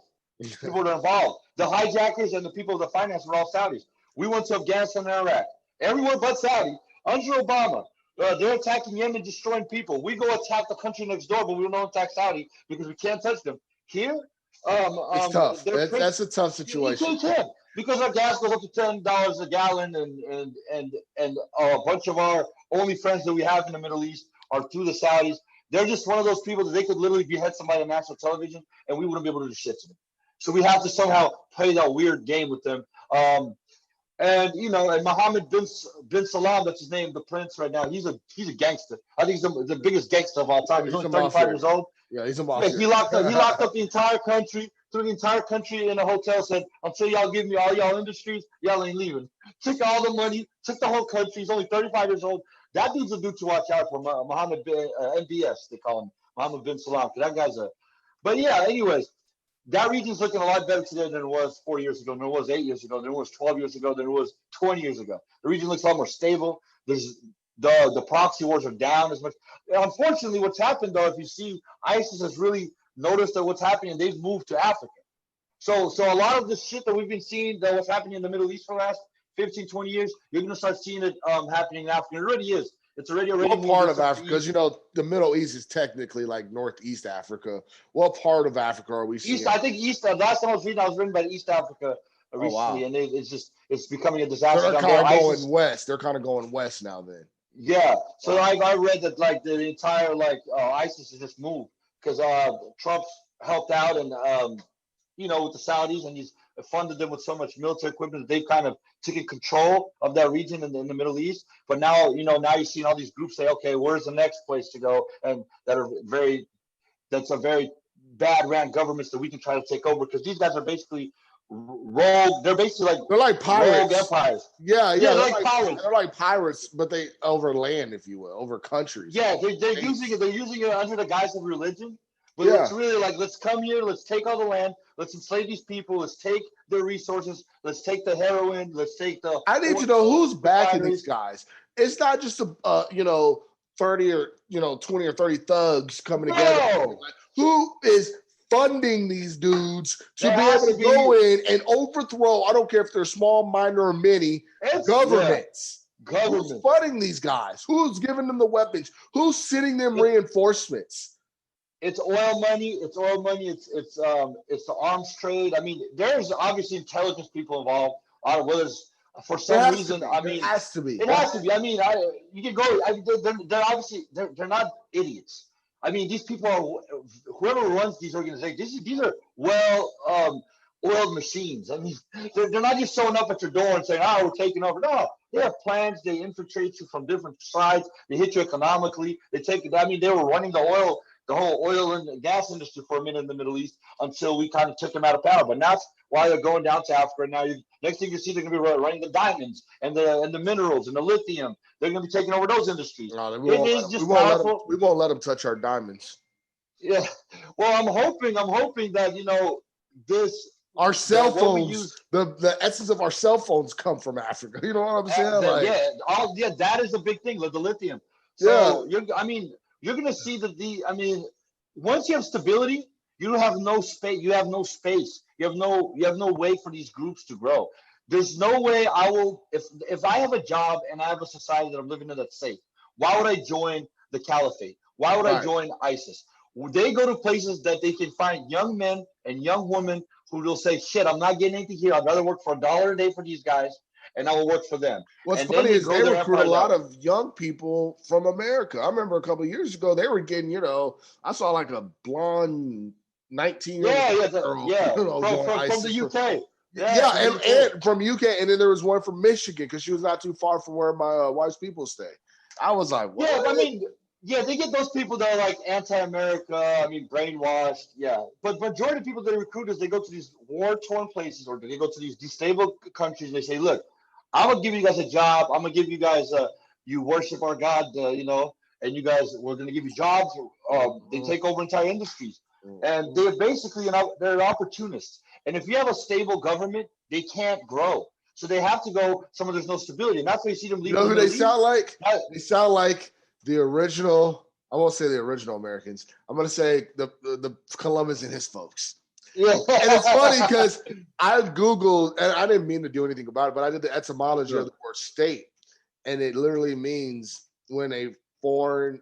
People that are involved. The hijackers and the people that finance were all Saudis. We went to Afghanistan and Iraq. Everyone but Saudi. Under Obama, they're attacking Yemen, destroying people. We go attack the country next door, but we don't attack Saudi because we can't touch them. Here, it's tough. That's a tough situation. You can't because our gas goes up to $10 a gallon, and a bunch of our only friends that we have in the Middle East are through the Saudis. They're just one of those people that they could literally behead somebody on national television, and we wouldn't be able to do shit to them. So we have to somehow play that weird game with them. And Mohammed bin Salam, that's his name, the prince right now. He's a gangster. I think he's the biggest gangster of all time. He's only 35 years old. Yeah, he's a mafia. He locked up the entire country, threw the entire country in a hotel, said, until y'all give me all y'all industries, y'all ain't leaving. Took all the money, took the whole country. He's only 35 years old. That dude's a dude to watch out for. Mohammed bin MBS, they call him. Mohammed bin Salam. That guy's But yeah, anyways. That region's looking a lot better today than it was 4 years ago, than it was 8 years ago, than it was 12 years ago, than it was 20 years ago. The region looks a lot more stable. There's the proxy wars are down as much. Unfortunately, what's happened though, if you see, ISIS has really noticed that what's happening, and they've moved to Africa. So a lot of the shit that we've been seeing that was happening in the Middle East for the last 15, 20 years, you're going to start seeing it happening in Africa. It already is. It's already what part of Africa? Because the Middle East is technically like Northeast Africa. What part of Africa are we seeing? East, I think East. Last time I was reading about East Africa recently, and it's becoming a disaster. They're kind of going west. They're kind of going west now. Then. Yeah. So I read that like the entire ISIS has just moved because Trump's helped out and with the Saudis, and he's funded them with so much military equipment that they've kind of taken control of that region in the Middle East. But now, now you're seeing all these groups say, okay, where's the next place to go? And that's a very bad ran governments that we can try to take over, because these guys are basically rogue. They're basically they're like pirates. Rogue empires. Yeah, they're like pirates. They're like pirates, but they over land, if you will, over countries. Yeah, they're using it under the guise of religion. But it's really like, let's come here, let's take all the land, let's enslave these people, let's take their resources, let's take the heroin, let's take the. I need to know who's backing these guys. It's not just 30 or 20 or 30 thugs coming together. Like, who is funding these dudes to be able to go in and overthrow? I don't care if they're small, minor, or many governments. Who's funding these guys? Who's giving them the weapons? Who's sending them reinforcements? It's oil money. It's It's the arms trade. I mean, there's obviously intelligence people involved. Whether it's for some reason, it has to be. It has to be. I mean, you can go. They're obviously they're not idiots. I mean, these people are, whoever runs these organizations. These are oiled machines. I mean, they're not just showing up at your door and saying, "Oh, we're taking over." No, they have plans. They infiltrate you from different sides. They hit you economically. They were running the whole oil and gas industry for a minute in the Middle East until we kind of took them out of power. But that's why they're going down to Africa. And now, next thing you see, they're going to be running the diamonds and the minerals and the lithium. They're going to be taking over those industries. No, we won't let them touch our diamonds. Yeah. Well, I'm hoping that our cell phones, the essence of our cell phones come from Africa. You know what I'm saying? That is a big thing, like the lithium. So you're going to see once you have stability, you have no space. You have no space. You have no way for these groups to grow. There's no way I will, if I have a job and I have a society that I'm living in that's safe, why would I join the caliphate? Why would I join ISIS? They go to places that they can find young men and young women who will say, shit, I'm not getting anything here. I'd rather work for $1 a day for these guys, and I will work for them. What's funny is they recruit a lot of young people from America. I remember a couple of years ago, they were getting, I saw like a blonde 19-year-old girl. From the UK. And from UK. And then there was one from Michigan, because she was not too far from where my wife's people stay. I was like, what? Yeah, they get those people that are like anti-America, brainwashed. Yeah. But majority of people that are recruiters, they go to these war-torn places, or they go to these destable countries, and they say, look, I'm going to give you guys a job. I'm going to give you guys, you worship our God, and you guys, we're going to give you jobs. They take over entire industries. And they're basically, they're opportunists. And if you have a stable government, they can't grow. So they have to go somewhere there's no stability. And that's why you see them leaving. You know who they sound like? They sound like the original, I won't say the original Americans. I'm going to say the Columbus and his folks. Yeah. And it's funny because I Googled, and I didn't mean to do anything about it, but I did the etymology of the word state. And it literally means when a foreign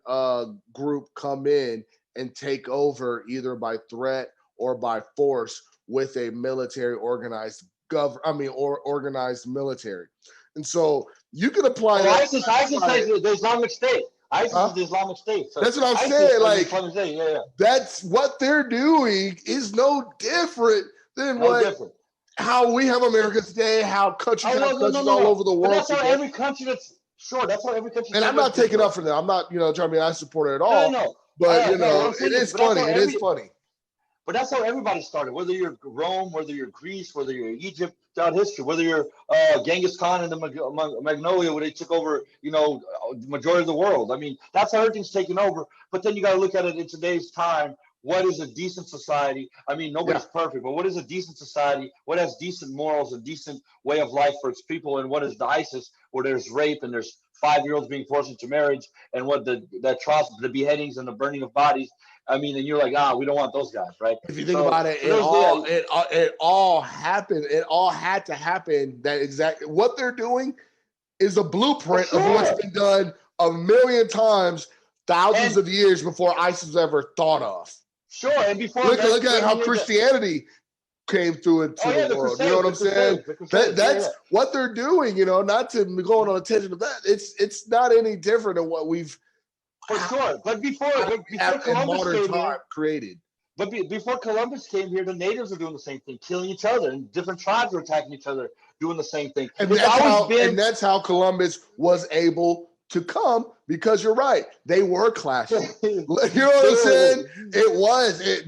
group come in and take over either by threat or by force with a military organized organized military. And so you can apply that. ISIS is the Islamic State. ISIS is the Islamic State. So that's what I'm saying. Like, that's what they're doing is no different than how we have America today, how countries all over the world. But that's how every country that's And I'm not taking up for them. I'm not, trying to be an supporter at all. No. But it is funny. It is funny. But that's how everybody started. Whether you're Rome, whether you're Greece, whether you're Egypt, throughout history. Whether you're Genghis Khan and the Magnolia, where they took over, the majority of the world. I mean, that's how everything's taken over. But then you got to look at it in today's time. What is a decent society? I mean, nobody's perfect, but what is a decent society? What has decent morals, a decent way of life for its people? And what is the ISIS, where there's rape and there's 5-year-olds being forced into marriage, and what the beheadings and the burning of bodies, I mean, and you're like, we don't want those guys, right? If you think about it, it all happened. It all had to happen. That exactly what they're doing is a blueprint of what's been done a million times, thousands of years before ISIS was ever thought of. Sure, and before look at how Christianity came through into the world. You know what I'm saying? That's what they're doing. You know, not to be going on a tangent of that. It's not any different than what we've for sure. But before Columbus came here, created. But before Columbus came here, the natives were doing the same thing, killing each other, and different tribes were attacking each other, doing the same thing. And that's how Columbus was able to come, because you're right, they were clashing. You know what I'm saying? It was it's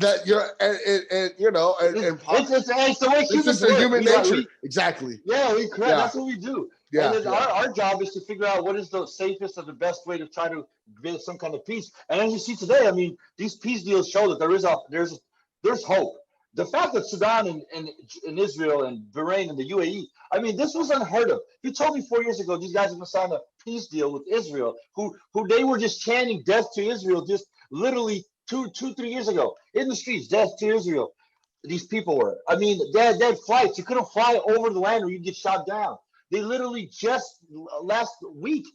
the way humans work. Human nature. Exactly. Yeah, that's what we do. Yeah, and our job is to figure out what is the safest or the best way to try to build some kind of peace. And as you see today, I mean, these peace deals show that there's hope. The fact that Sudan and Israel and Bahrain and the UAE, I mean, this was unheard of. You told me 4 years ago these guys are going to sign a peace deal with Israel, who they were just chanting death to Israel just literally 3 years ago in the streets, death to Israel. These people were. I mean, they had flights. You couldn't fly over the land or you'd get shot down. They literally just last week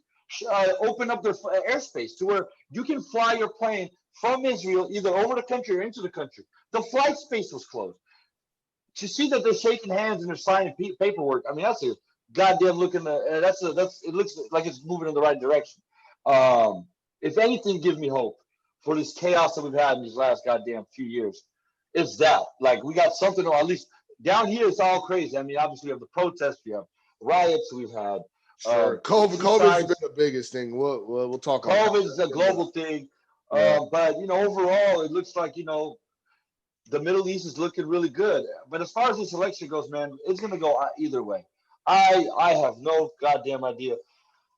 opened up their airspace to where you can fly your plane from Israel either over the country or into the country. The flight space was closed. To see that they're shaking hands and they're signing paperwork, I mean, that's a goddamn looking. It looks like it's moving in the right direction. If anything, gives me hope for this chaos that we've had in these last goddamn few years. It's that, like, we got something, or at least down here, it's all crazy. I mean, obviously, we have the protests, we have riots, we've had. COVID has been the biggest thing. We'll talk about COVID is a global thing. But, overall, it looks like, the Middle East is looking really good. But as far as this election goes, man, it's going to go either way. I have no goddamn idea.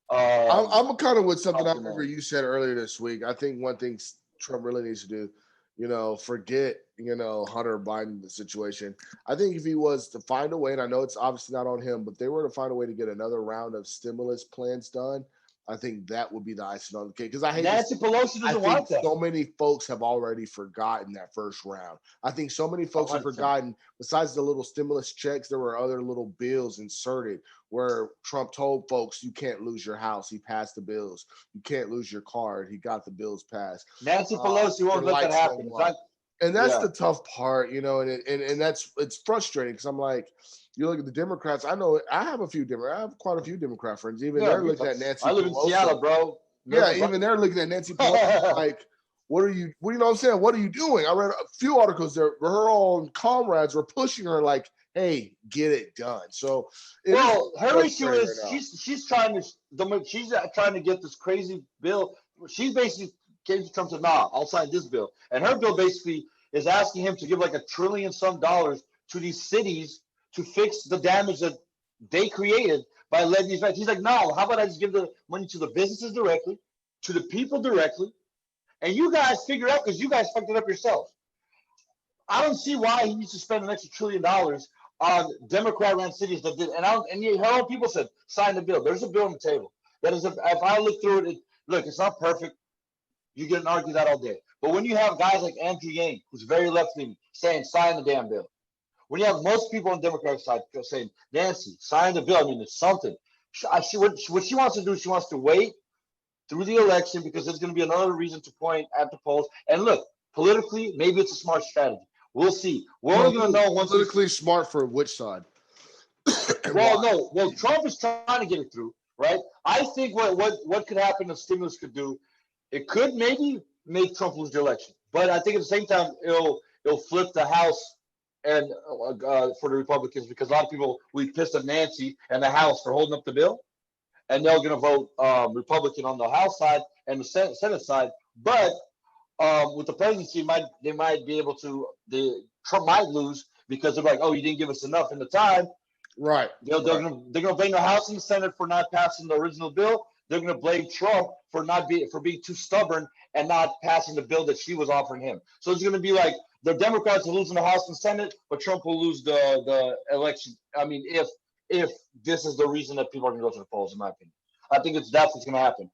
I'm kind of with something I remember you said earlier this week. I think one thing Trump really needs to do, forget, Hunter Biden, the situation. I think if he was to find a way, and I know it's obviously not on him, but they were to find a way to get another round of stimulus plans done, I think that would be the icing on the cake. Because I hate Nancy Pelosi doesn't want that. So many folks have already forgotten that first round. I think so many folks have forgotten, besides the little stimulus checks, there were other little bills inserted where Trump told folks, you can't lose your house. He passed the bills. You can't lose your car. He got the bills passed. Nancy Pelosi won't let that happen. And that's the tough part, and it's frustrating because I'm like, you look at the Democrats. I know I have quite a few Democrat friends. Even they're looking at Nancy Pelosi. I live in Seattle, bro. Even they're looking at Nancy Pelosi like, what you know what I'm saying? What are you doing? I read a few articles there. Her own comrades were pushing her like, hey, get it done. So her issue is she's trying to get this crazy bill. She's basically came to Trump and said, nah, I'll sign this bill. And her bill basically is asking him to give like $1 trillion to these cities to fix the damage that they created by letting these guys. He's like, no, how about I just give the money to the businesses directly, to the people directly, and you guys figure it out because you guys fucked it up yourselves. I don't see why he needs to spend an extra $1 trillion on Democrat-run cities that did. And her own people said, sign the bill. There's a bill on the table. That is, if I look through it, look, it's not perfect. You can argue that all day. But when you have guys like Andrew Yang, who's very left-leaning, saying, sign the damn bill. When you have most people on the Democratic side saying, Nancy, sign the bill. I mean, it's something. What she wants to do, she wants to wait through the election because there's going to be another reason to point at the polls. And look, politically, maybe it's a smart strategy. We'll see. We're only going to know once. Politically smart for which side? Well, Trump is trying to get it through, right? I think what could happen if stimulus could do, it could maybe make Trump lose the election. But I think at the same time, it'll flip the House and for the Republicans, because a lot of people will be pissed at Nancy and the House for holding up the bill, and they're going to vote Republican on the House side and the Senate side. But with the presidency, they might be able to. Trump might lose because they're like, oh, you didn't give us enough in the time. Right. They're going to blame the House and the Senate for not passing the original bill. They're going to blame Trump for being too stubborn and not passing the bill that she was offering him. So it's going to be like the Democrats are losing the House and Senate, but Trump will lose the election. I mean, if this is the reason that people are going to go to the polls, in my opinion, I think that's what's going to happen.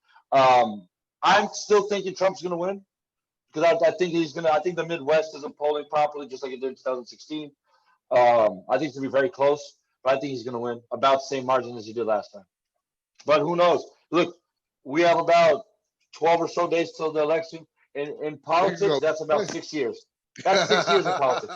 I'm still thinking Trump's going to win because I think he's gonna. I think the Midwest isn't polling properly, just like it did in 2016. I think it's gonna be very close, but I think he's gonna win about the same margin as he did last time. But who knows? Look, we have about 12 or so days till the election. In politics, that's about 6 years. That's 6 years in politics.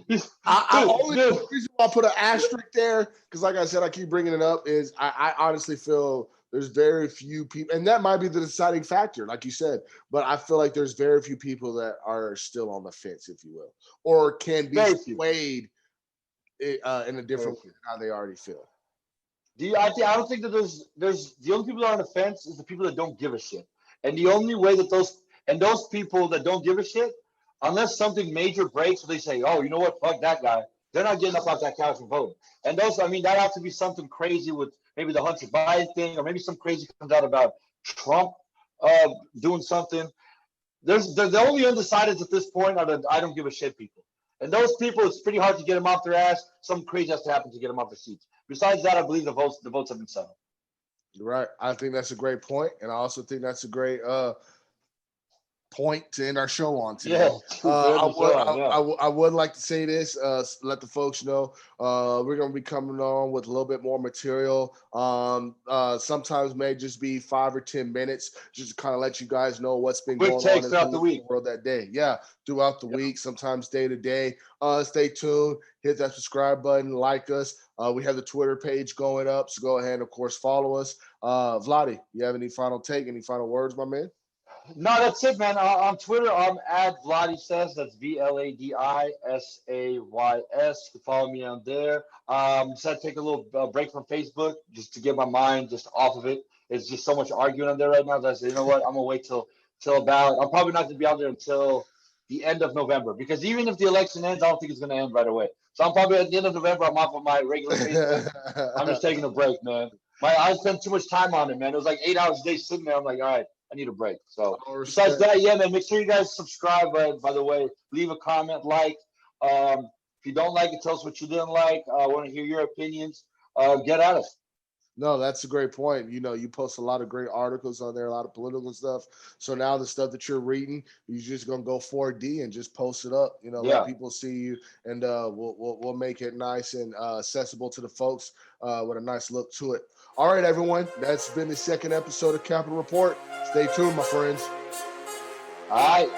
The reason why I put an asterisk there, because like I said, I keep bringing it up, is I honestly feel there's very few people, and that might be the deciding factor, like you said, but I feel like there's very few people that are still on the fence, if you will, or can be swayed in a different way than how they already feel. I don't think that there's the only people that are on the fence is the people that don't give a shit. And the only way that those people that don't give a shit, unless something major breaks, they say, oh, you know what, fuck that guy, they're not getting up off that couch and voting. And those, I mean, that has to be something crazy with maybe the Hunter Biden thing, or maybe some crazy comes out about Trump doing something. The only undecideds at this point are the I don't give a shit people. And those people, it's pretty hard to get them off their ass. Something crazy has to happen to get them off their seats. Besides that, I believe the votes have been settled. Right. I think that's a great point, and I also think that's a great point to end our show on today. I would like to say this, let the folks know we're going to be coming on with a little bit more material. Sometimes may just be 5 or 10 minutes, just to kind of let you guys know what's been going on throughout the week, world that day. Yeah, throughout the week, sometimes day to day. Stay tuned, hit that subscribe button, like us. We have the Twitter page going up, so go ahead and of course follow us. Vladi, you have any final words, my man? No, that's it, man. On Twitter, I'm at Vladi Says. That's VLADISAYS. You can follow me on there. Decided to take a little break from Facebook just to get my mind just off of it. It's just so much arguing on there right now that I said, you know what? I'm gonna wait till about. I'm probably not gonna be on there until the end of November, because even if the election ends, I don't think it's gonna end right away. So I'm probably at the end of November. I'm off of my regular Facebook. I'm just taking a break, man. I spent too much time on it, man. It was like 8 hours a day sitting there. I'm like, all right, I need a break. So besides that, yeah, man, make sure you guys subscribe. By the way, leave a comment, like. If you don't like it, tell us what you didn't like. I want to hear your opinions. Get at us. No, that's a great point. You know, you post a lot of great articles on there, a lot of political stuff. So now the stuff that you're reading, you're just gonna go 4D and just post it up. You know, let people see you, and we'll make it nice and accessible to the folks with a nice look to it. All right, everyone, that's been the second episode of Capitol Report. Stay tuned, my friends. All right.